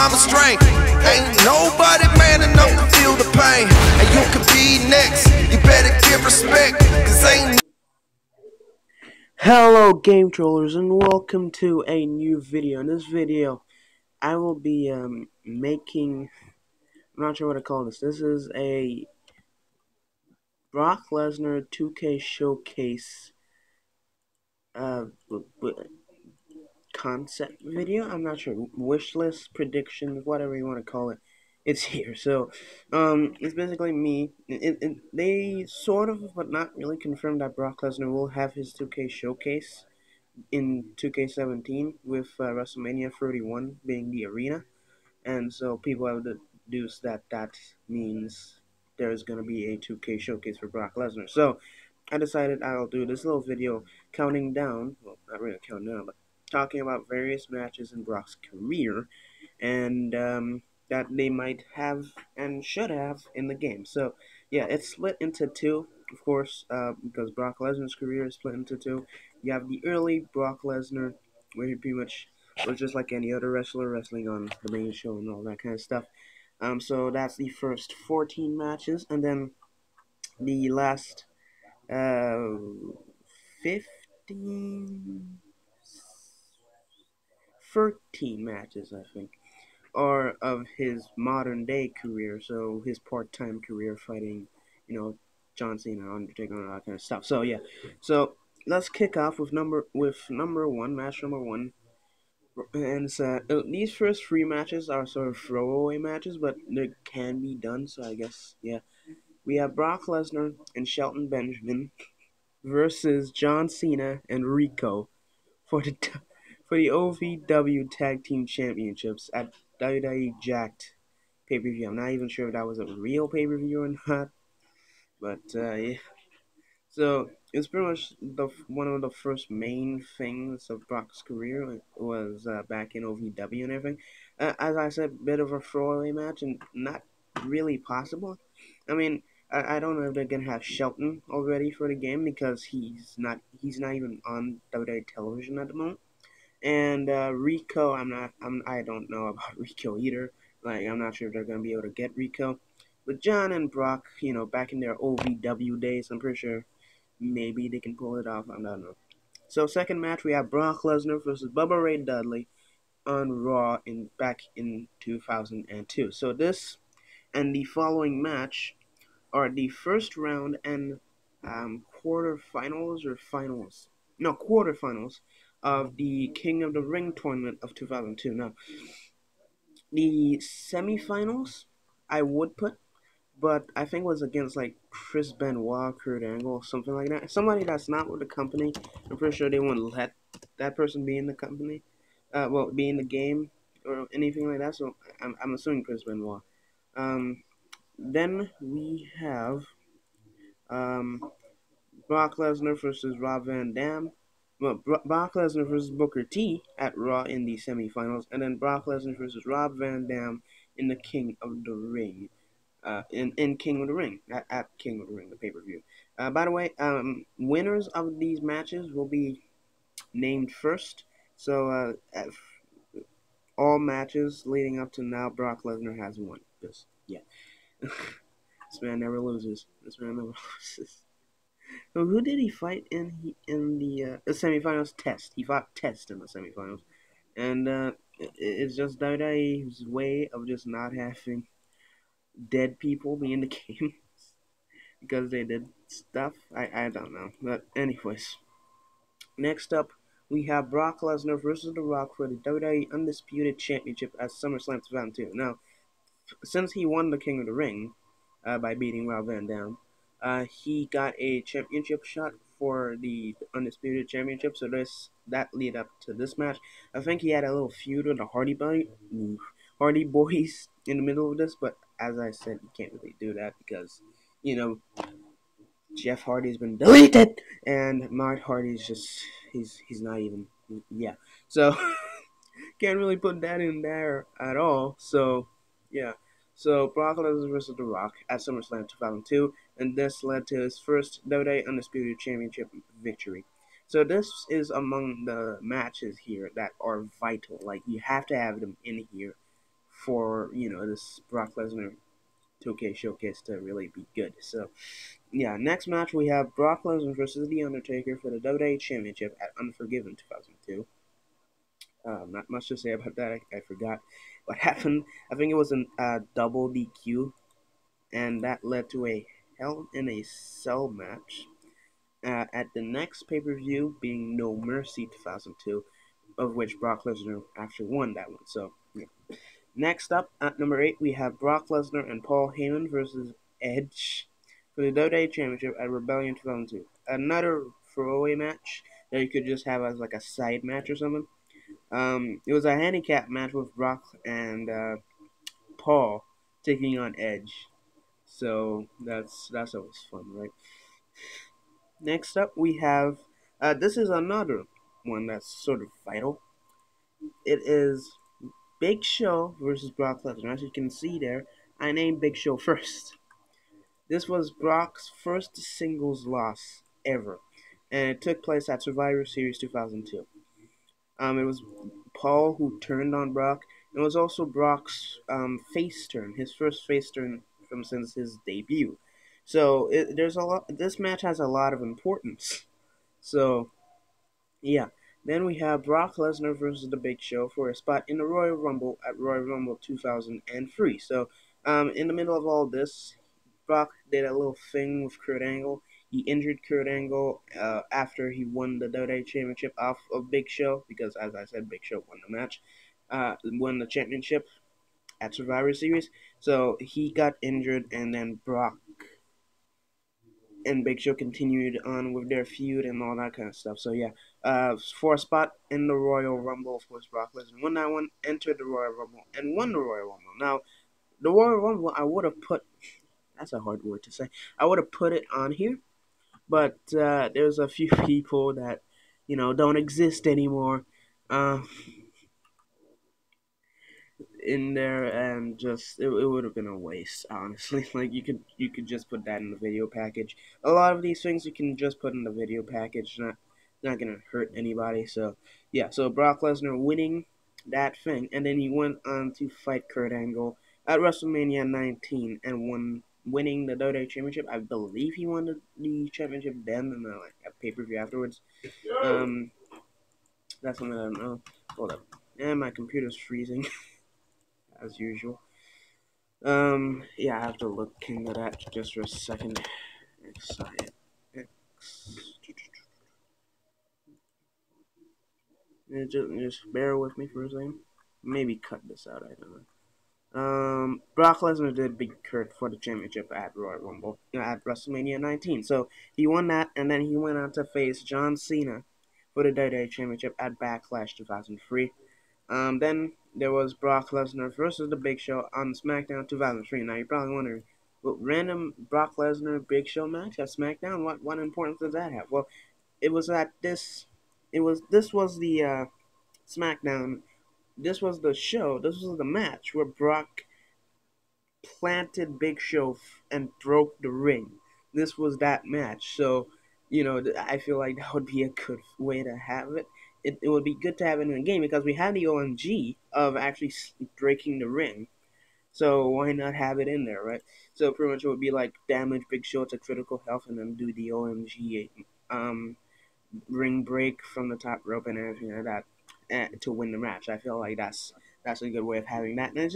mama's strength. Ain't nobody man enough to feel the pain. And you could be next. You better give respect, cause ain't. Hello game trollers and welcome to a new video. In this video I will be making, I'm not sure what to call this. This is a Brock Lesnar 2K showcase concept video. I'm not sure, wish list, predictions, whatever you want to call it. It's here. So it's basically me. They sort of, but not really, confirmed that Brock Lesnar will have his 2K showcase in 2K17 with WrestleMania 31 being the arena, and so people have deduced that that means there's going to be a 2K showcase for Brock Lesnar. So I decided I'll do this little video counting down, well, not really counting down, but talking about various matches in Brock's career and that they might have and should have in the game. So yeah, it's split into two, of course, because Brock Lesnar's career is split into two. You have the early Brock Lesnar, where he pretty much was just like any other wrestler, wrestling on the main show and all that kind of stuff. So that's the first 14 matches, and then the last 15, 13 matches, I think, are of his modern day career. So his part-time career fighting, John Cena, Undertaker, and all that kind of stuff. So yeah, so let's kick off with number one, match number one. And these first three matches are sort of throwaway matches, but they can be done. So I guess, yeah, we have Brock Lesnar and Shelton Benjamin versus John Cena and Rico for the OVW Tag Team Championships at WWE Jacked pay-per-view. I'm not even sure if that was a real pay-per-view or not, but yeah. So it's pretty much one of the first main things of Brock's career was back in OVW and everything. As I said, bit of a throwaway match and not really possible. I mean, I don't know if they're gonna have Shelton already for the game because he's not even on WWE television at the moment. And Rico, I don't know about Rico either. Like, I'm not sure if they're gonna be able to get Rico. But John and Brock, back in their OVW days, I'm pretty sure maybe they can pull it off. I don't know. So second match, we have Brock Lesnar versus Bubba Ray Dudley on Raw back in 2002. So this and the following match are the first round and quarterfinals of the King of the Ring tournament of 2002. Now, the semifinals I would put, but I think was against like Chris Benoit, Kurt Angle, something like that. Somebody that's not with the company. I'm pretty sure they wouldn't let that person be in the company, be in the game or anything like that. So I'm assuming Chris Benoit. Then we have Brock Lesnar versus Rob Van Dam. Well, Brock Lesnar versus Booker T at Raw in the semifinals, and then Brock Lesnar versus Rob Van Dam in the King of the Ring. In King of the Ring, at King of the Ring, the pay-per-view. By the way, winners of these matches will be named first. So all matches leading up to now, Brock Lesnar has won. Just, yeah. This man never loses. So who did he fight in the semifinals? Test. He fought Test in the semifinals, and it's just WWE's way of just not having dead people be in the game because they did stuff. I don't know. But anyways, next up we have Brock Lesnar versus The Rock for the WWE Undisputed Championship at SummerSlam 2002. Now, since he won the King of the Ring by beating Rob Van Dam, he got a championship shot for the Undisputed Championship. So that lead up to this match. I think he had a little feud with the Hardy Boys in the middle of this, but as I said, you can't really do that because, Jeff Hardy's been deleted, and Matt Hardy's just, he's not even, yeah. So, can't really put that in there at all. So, yeah. So, Brock Lesnar versus The Rock at SummerSlam 2002, and this led to his first WWE Undisputed Championship victory. So, this is among the matches here that are vital. Like, you have to have them in here for this Brock Lesnar 2K showcase to really be good. So yeah, next match we have Brock Lesnar versus The Undertaker for the WWE Championship at Unforgiven 2002. Not much to say about that. I forgot what happened. I think it was a double DQ, and that led to a Hell in a Cell match at the next pay-per-view being No Mercy 2002, of which Brock Lesnar actually won that one. So yeah. Next up, at number 8, we have Brock Lesnar and Paul Heyman versus Edge for the WWE Championship at Rebellion 2002. Another throwaway match that you could just have as like a side match or something. It was a handicap match with Brock and Paul taking on Edge. So that's always fun, right? Next up, we have this is another one that's sort of vital. It is Big Show versus Brock Lesnar. As you can see there, I named Big Show first. This was Brock's first singles loss ever, and it took place at Survivor Series 2002. It was Paul who turned on Brock. It was also Brock's face turn, his first face turn from since his debut. So there's a lot. This match has a lot of importance. So yeah. Then we have Brock Lesnar versus The Big Show for a spot in the Royal Rumble at Royal Rumble 2003. So in the middle of all this, Brock did a little thing with Kurt Angle. He injured Kurt Angle after he won the WWE Championship off of Big Show, because as I said, Big Show won the match, won the championship at Survivor Series. So he got injured, and then Brock and Big Show continued on with their feud and all that kind of stuff. So yeah, for a spot in the Royal Rumble, of course, Brock Lesnar won that one, entered the Royal Rumble, and won the Royal Rumble. Now, the Royal Rumble, I would have put, that's a hard word to say, I would have put it on here, but there's a few people that, don't exist anymore. In there, and just it would have been a waste, honestly. Like you could just put that in the video package. A lot of these things you can just put in the video package, not gonna hurt anybody. So yeah, so Brock Lesnar winning that thing, and then he went on to fight Kurt Angle at WrestleMania 19 and winning the WWE Championship. I believe he won the championship then, and like a pay-per-view afterwards. That's something I don't know. Hold up, and my computer's freezing. As usual. Yeah, I have to look into that just for a second. Just bear with me for a second. Maybe cut this out, I don't know. Brock Lesnar did beat Kurt for the championship at Royal Rumble, at WrestleMania 19. So he won that, and then he went on to face John Cena for the WWE Championship at Backlash 2003. Then there was Brock Lesnar versus The Big Show on SmackDown 2003. Now you're probably wondering, well, random Brock Lesnar Big Show match at SmackDown? What importance does that have? Well, it was at this. This was the SmackDown. This was the show. This was the match where Brock planted Big Show and broke the ring. This was that match. So, I feel like that would be a good way to have it. It would be good to have it in the game because we had the OMG of actually breaking the ring. So why not have it in there, right? So pretty much it would be like damage Big Show to critical health and then do the OMG ring break from the top rope and everything like that to win the match. I feel like that's a good way of having that, and it's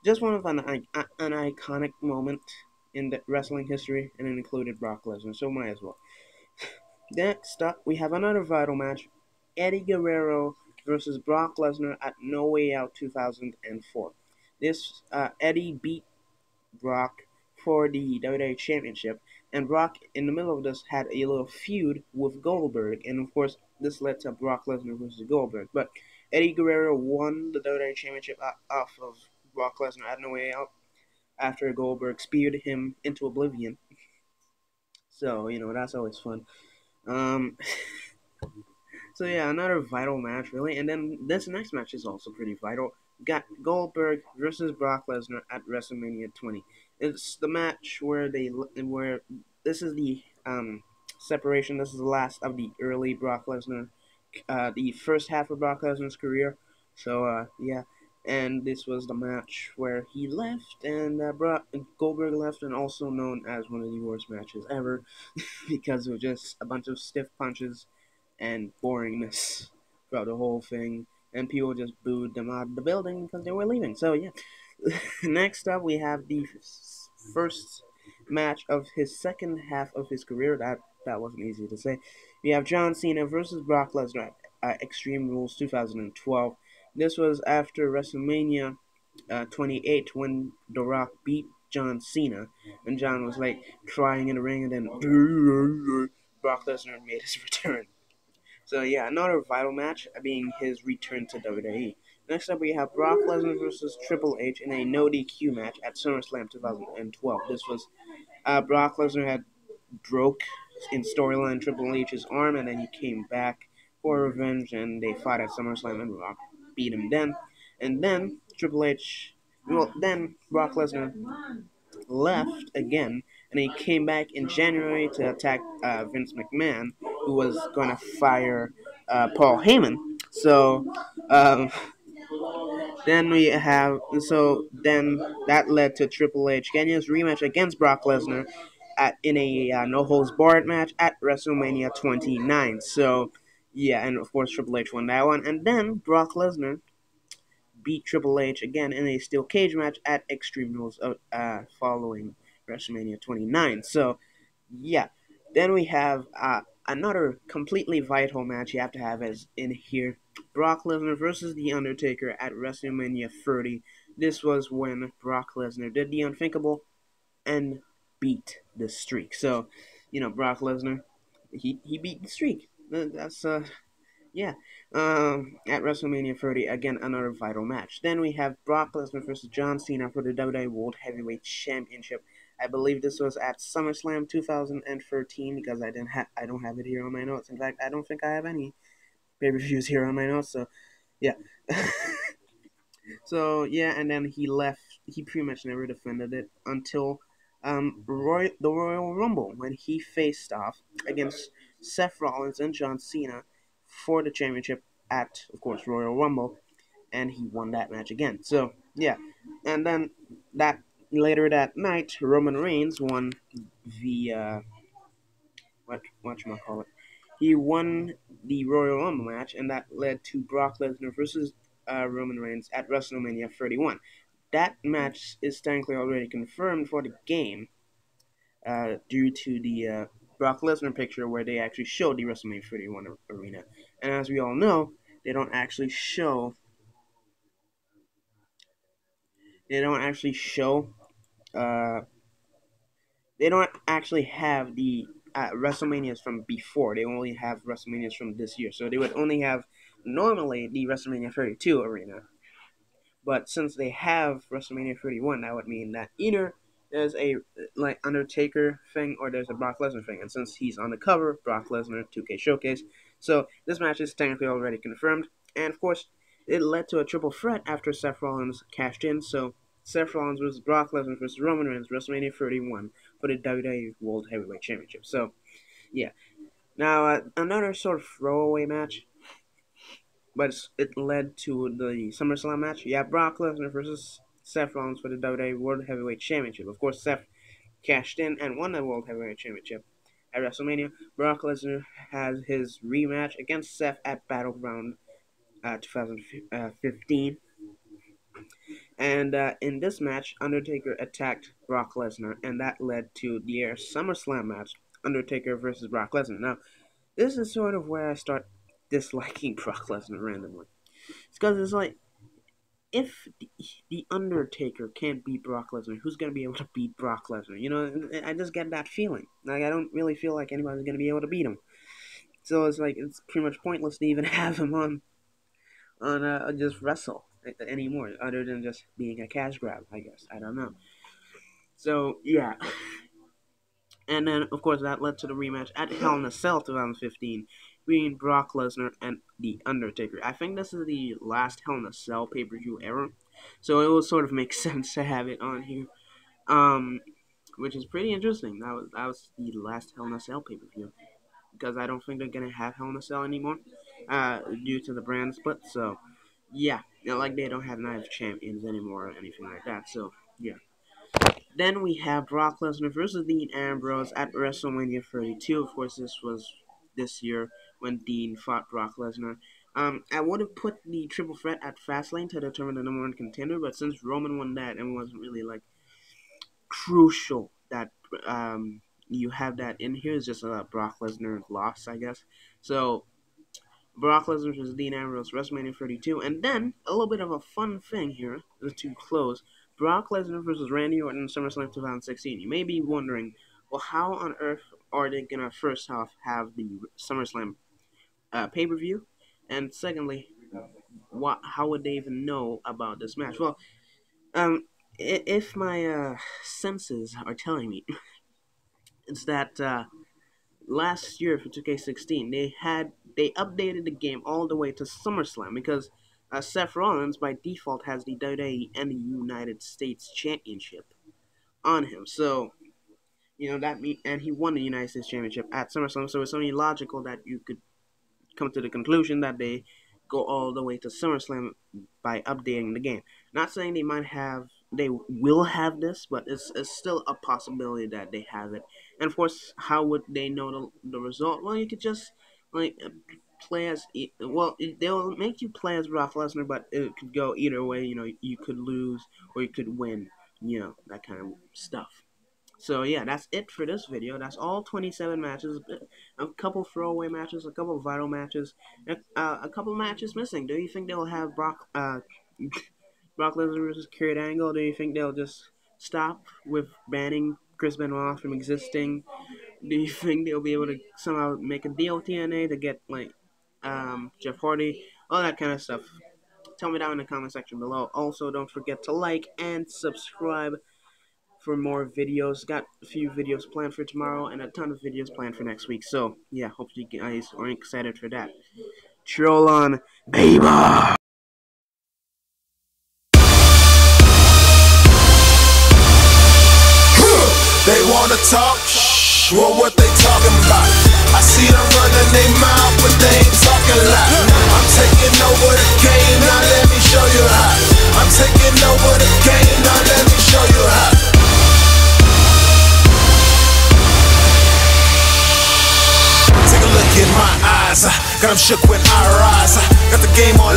just one of an iconic moment in the wrestling history, and it included Brock Lesnar, so might as well. Next up, we have another vital match: Eddie Guerrero versus Brock Lesnar at No Way Out 2004. This Eddie beat Brock for the WWE Championship, and Brock, in the middle of this, had a little feud with Goldberg, and of course, this led to Brock Lesnar versus Goldberg. But Eddie Guerrero won the WWE Championship off of Brock Lesnar at No Way Out after Goldberg speared him into oblivion. So, that's always fun. So yeah, another vital match, really. And then this next match is also pretty vital. Got Goldberg versus Brock Lesnar at WrestleMania 20. It's the match where this is the separation. This is the last of the early Brock Lesnar, the first half of Brock Lesnar's career. So yeah, and this was the match where he left, and Goldberg left, and also known as one of the worst matches ever because it was just a bunch of stiff punches and boringness throughout the whole thing, and people just booed them out of the building because they were leaving. So yeah, next up we have the first match of his second half of his career. That wasn't easy to say. We have John Cena versus Brock Lesnar at Extreme Rules 2012. This was after WrestleMania 28 when The Rock beat John Cena, and John was like crying in the ring, and then Brock Lesnar made his return. So yeah, another vital match being his return to WWE. Next up, we have Brock Lesnar versus Triple H in a no DQ match at SummerSlam 2012. This was Brock Lesnar had broke in storyline Triple H's arm, and then he came back for revenge, and they fought at SummerSlam, and Brock beat him then. And then then Brock Lesnar left again, and he came back in January to attack Vince McMahon, who was going to fire Paul Heyman. So um, then that led to Triple H getting his rematch against Brock Lesnar in a no holds barred match at WrestleMania 29. So yeah, and of course Triple H won that one, and then Brock Lesnar beat Triple H again in a steel cage match at Extreme Rules following WrestleMania 29. So yeah, then we have another completely vital match you have to have as in here. Brock Lesnar versus The Undertaker at WrestleMania 30. This was when Brock Lesnar did the unthinkable and beat the streak. So, Brock Lesnar, he beat the streak. That's yeah. At WrestleMania 30, again another vital match. Then we have Brock Lesnar versus John Cena for the WWE World Heavyweight Championship. I believe this was at SummerSlam 2013 because I don't have it here on my notes. In fact, I don't think I have any pay-per-views here on my notes. So yeah. So yeah, and then he left. He pretty much never defended it until the Royal Rumble when he faced off against Seth Rollins and John Cena for the championship at, of course, Royal Rumble, and he won that match again. So yeah, and then that later that night, Roman Reigns won the what call it? He won the Royal Rumble match, and that led to Brock Lesnar versus Roman Reigns at WrestleMania 31. That match is technically already confirmed for the game due to the Brock Lesnar picture where they actually showed the WrestleMania 31 arena. And as we all know, they don't actually show. They don't actually show. Uh, they don't actually have the WrestleManias from before. They only have WrestleManias from this year. So they would only have normally the WrestleMania 32 arena. But since they have WrestleMania 31, that would mean that either there's a like Undertaker thing or there's a Brock Lesnar thing. And since he's on the cover, Brock Lesnar 2K Showcase. So this match is technically already confirmed. And of course, it led to a triple threat after Seth Rollins cashed in. So Seth Rollins versus Brock Lesnar versus Roman Reigns, WrestleMania 31 for the WWE World Heavyweight Championship. So yeah. Now another sort of throwaway match, but it led to the SummerSlam match. You have Brock Lesnar versus Seth Rollins for the WWE World Heavyweight Championship. Of course, Seth cashed in and won the World Heavyweight Championship at WrestleMania. Brock Lesnar has his rematch against Seth at Battleground 2015. And in this match, Undertaker attacked Brock Lesnar, and that led to the SummerSlam match, Undertaker versus Brock Lesnar. Now, this is sort of where I start disliking Brock Lesnar randomly. It's because it's like, if the Undertaker can't beat Brock Lesnar, who's going to be able to beat Brock Lesnar? I just get that feeling. Like, I don't really feel like anybody's going to be able to beat him. So it's like, it's pretty much pointless to even have him on just wrestle anymore, other than just being a cash grab, I guess. I don't know. So, yeah. And then, of course, that led to the rematch at Hell in a Cell 2015 between Brock Lesnar and The Undertaker. I think this is the last Hell in a Cell pay-per-view ever, so it will sort of make sense to have it on here, which is pretty interesting. That was the last Hell in a Cell pay-per-view, because I don't think they're going to have Hell in a Cell anymore due to the brand split, so yeah. like they don't have Night of Champions anymore or anything like that. So yeah. Then we have Brock Lesnar versus Dean Ambrose at WrestleMania 32. Of course, this was this year when Dean fought Brock Lesnar. I would have put the triple threat at Fastlane to determine the number one contender, but since Roman won that, and it wasn't really like crucial that you have that in here. It's just a Brock Lesnar loss, I guess. So Brock Lesnar versus Dean Ambrose, WrestleMania 32. And then, a little bit of a fun thing here to close. Brock Lesnar versus Randy Orton, SummerSlam 2016. You may be wondering, well, how on earth are they going to first off have the SummerSlam pay-per-view? And secondly, how would they even know about this match? Well, if my senses are telling me, it's that last year for 2K16, they updated the game all the way to SummerSlam because Seth Rollins by default has the WWE and the United States Championship on him. So and he won the United States Championship at SummerSlam. So it's only logical that you could come to the conclusion that they go all the way to SummerSlam by updating the game. Not saying they will have this, but it's still a possibility that they have it. And of course, how would they know the result? Well, you could just play as they'll make you play as Brock Lesnar, but it could go either way. You could lose or you could win. That kind of stuff. So yeah, that's it for this video. That's all 27 matches, a couple throwaway matches, a couple vital matches, a couple matches missing. Do you think they'll have Brock Lesnar versus Kurt Angle? Do you think they'll just stop with banning Chris Benoit from existing? Do you think they'll be able to somehow make a deal with TNA to get Jeff Hardy, all that kind of stuff? Tell me down in the comment section below. Also, don't forget to like and subscribe for more videos. Got a few videos planned for tomorrow and a ton of videos planned for next week. So yeah, hope you guys are excited for that. Troll on, baby. They wanna talk, well, what they talking about? I see them running their mouth, but they ain't talking loud. I'm taking over the game, now let me show you how. I'm taking over the game, now let me show you how. Take a look in my eyes, got them shook when I rise. Got the game on